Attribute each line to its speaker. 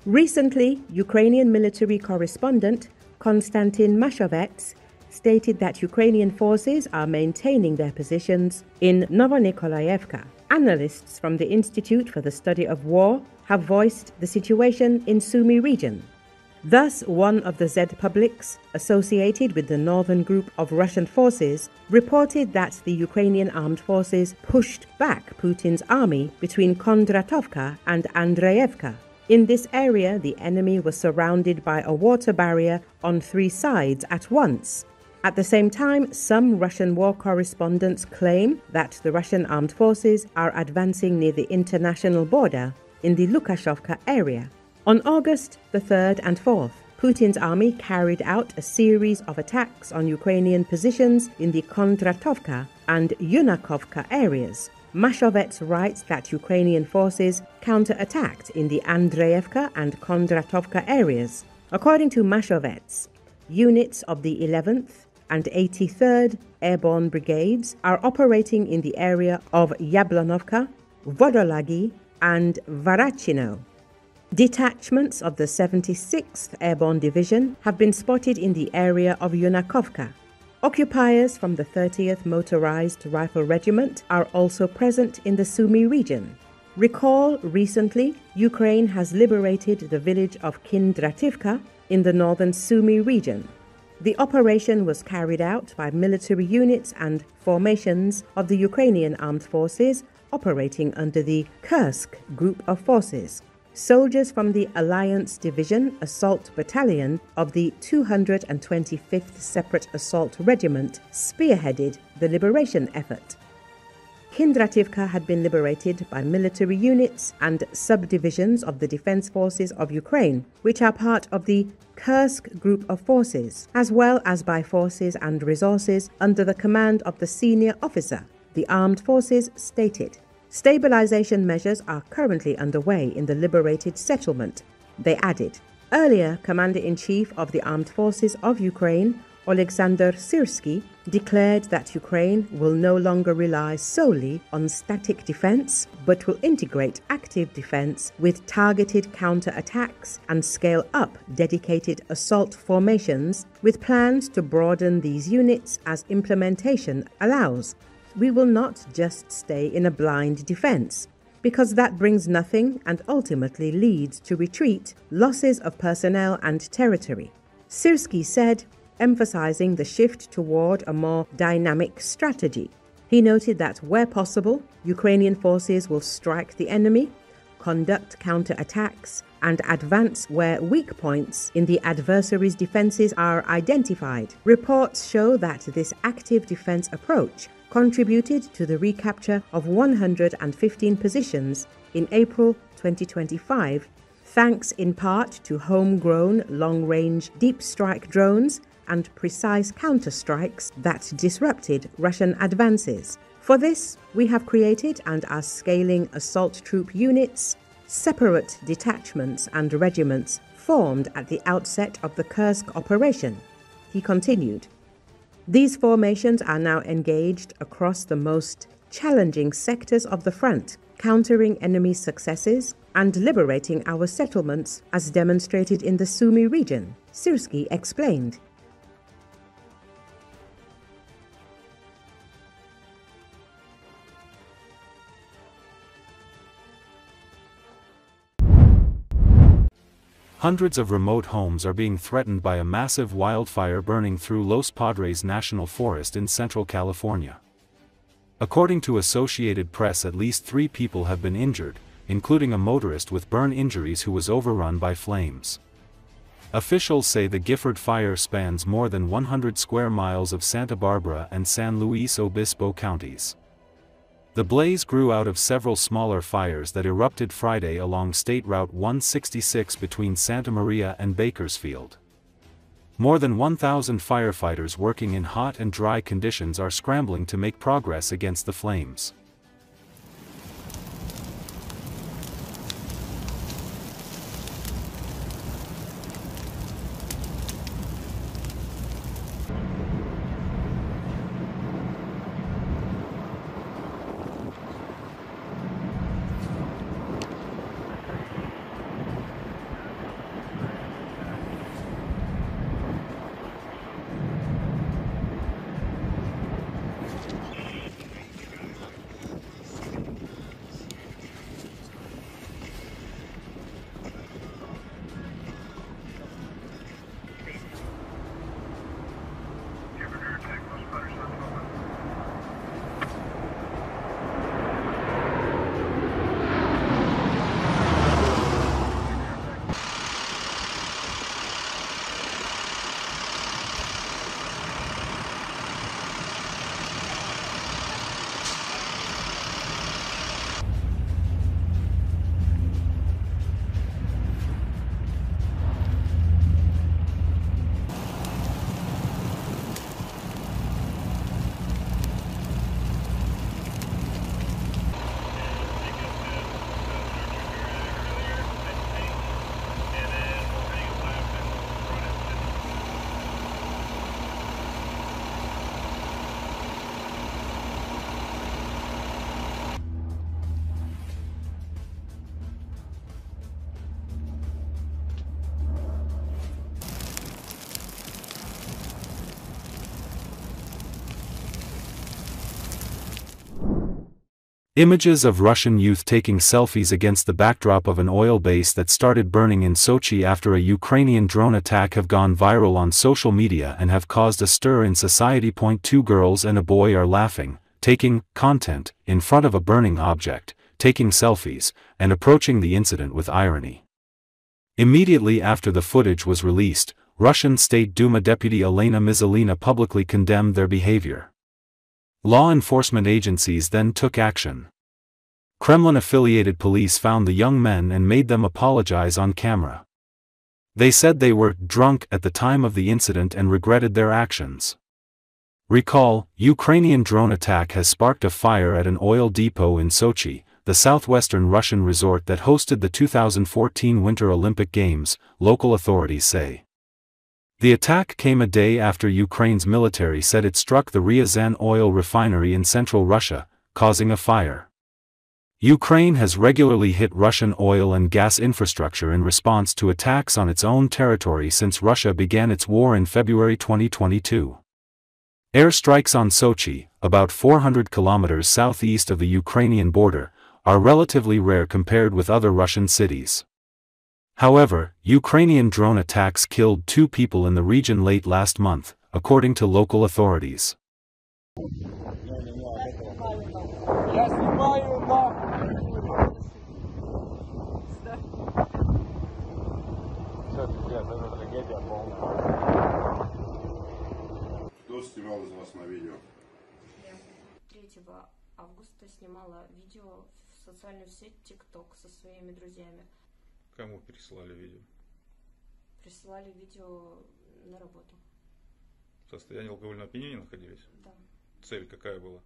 Speaker 1: Recently, Ukrainian military correspondent Konstantin Mashovets stated that Ukrainian forces are maintaining their positions in Novonikolaevka. Analysts from the Institute for the Study of War have voiced the situation in Sumy region. Thus, one of the Z publics associated with the northern group of Russian forces reported that the Ukrainian armed forces pushed back Putin's army between Kondratovka and Andreyevka. In this area, the enemy was surrounded by a water barrier on 3 sides at once. At the same time, some Russian war correspondents claim that the Russian armed forces are advancing near the international border in the Lukashovka area. On August the 3rd and 4th, Putin's army carried out a series of attacks on Ukrainian positions in the Kondratovka and Yunakovka areas. Mashovets writes that Ukrainian forces counterattacked in the Andreyevka and Kondratovka areas. According to Mashovets, units of the 11th and 83rd Airborne Brigades are operating in the area of Yablonovka, Vodolagi and Varachino. Detachments of the 76th Airborne Division have been spotted in the area of Yunakovka. Occupiers from the 30th Motorized Rifle Regiment are also present in the Sumy region. Recall, recently, Ukraine has liberated the village of Kondratovka in the northern Sumy region. The operation was carried out by military units and formations of the Ukrainian Armed Forces operating under the Kursk group of forces. Soldiers from the Alliance Division Assault Battalion of the 225th Separate Assault Regiment spearheaded the liberation effort. Kondratovka had been liberated by military units and subdivisions of the Defense Forces of Ukraine, which are part of the Kursk group of forces, as well as by forces and resources under the command of the senior officer, the armed forces stated. Stabilization measures are currently underway in the liberated settlement, they added. Earlier, Commander-in-Chief of the Armed Forces of Ukraine, Oleksandr Syrsky, declared that Ukraine will no longer rely solely on static defense, but will integrate active defense with targeted counterattacks and scale up dedicated assault formations, with plans to broaden these units as implementation allows. We will not just stay in a blind defense, because that brings nothing and ultimately leads to retreat, losses of personnel and territory. Syrsky said, emphasizing the shift toward a more dynamic strategy. He noted that where possible, Ukrainian forces will strike the enemy, conduct counterattacks, and advance where weak points in the adversary's defenses are identified. Reports show that this active defense approach contributed to the recapture of 115 positions in April 2025, thanks in part to homegrown long-range deep strike drones and precise counterstrikes that disrupted Russian advances. For this, we have created and are scaling assault troop units, separate detachments and regiments formed at the outset of the Kursk operation. He continued, these formations are now engaged across the most challenging sectors of the front, countering enemy successes and liberating our settlements as demonstrated in the Sumy region, Syrsky explained.
Speaker 2: Hundreds of remote homes are being threatened by a massive wildfire burning through Los Padres National Forest in central California. According to Associated Press, at least 3 people have been injured, including a motorist with burn injuries who was overrun by flames. Officials say the Gifford fire spans more than 100 square miles of Santa Barbara and San Luis Obispo counties. The blaze grew out of several smaller fires that erupted Friday along State Route 166 between Santa Maria and Bakersfield. More than 1,000 firefighters working in hot and dry conditions are scrambling to make progress against the flames. Images of Russian youth taking selfies against the backdrop of an oil base that started burning in Sochi after a Ukrainian drone attack have gone viral on social media and have caused a stir in society. Two girls and a boy are laughing, taking content in front of a burning object, taking selfies, and approaching the incident with irony. Immediately after the footage was released, Russian State Duma Deputy Elena Mizalina publicly condemned their behavior. Law enforcement agencies then took action. Kremlin-affiliated police found the young men and made them apologize on camera. They said they were drunk at the time of the incident and regretted their actions. Recall, Ukrainian drone attack has sparked a fire at an oil depot in Sochi, the southwestern Russian resort that hosted the 2014 Winter Olympic Games, local authorities say. The attack came a day after Ukraine's military said it struck the Ryazan oil refinery in central Russia, causing a fire. Ukraine has regularly hit Russian oil and gas infrastructure in response to attacks on its own territory since Russia began its war in February 2022. Airstrikes on Sochi, about 400 kilometers southeast of the Ukrainian border, are relatively rare compared with other Russian cities. However, Ukrainian drone attacks killed 2 people in the region late last month, according to local authorities.
Speaker 3: Кто снимал из вас на видео?
Speaker 4: Я 3 августа снимала видео в социальную сеть TikTok со своими друзьями.
Speaker 5: Кому пересылали видео?
Speaker 4: Присылали видео на работу.
Speaker 5: В состоянии алкогольного опьянения находились?
Speaker 4: Да.
Speaker 5: Цель какая была?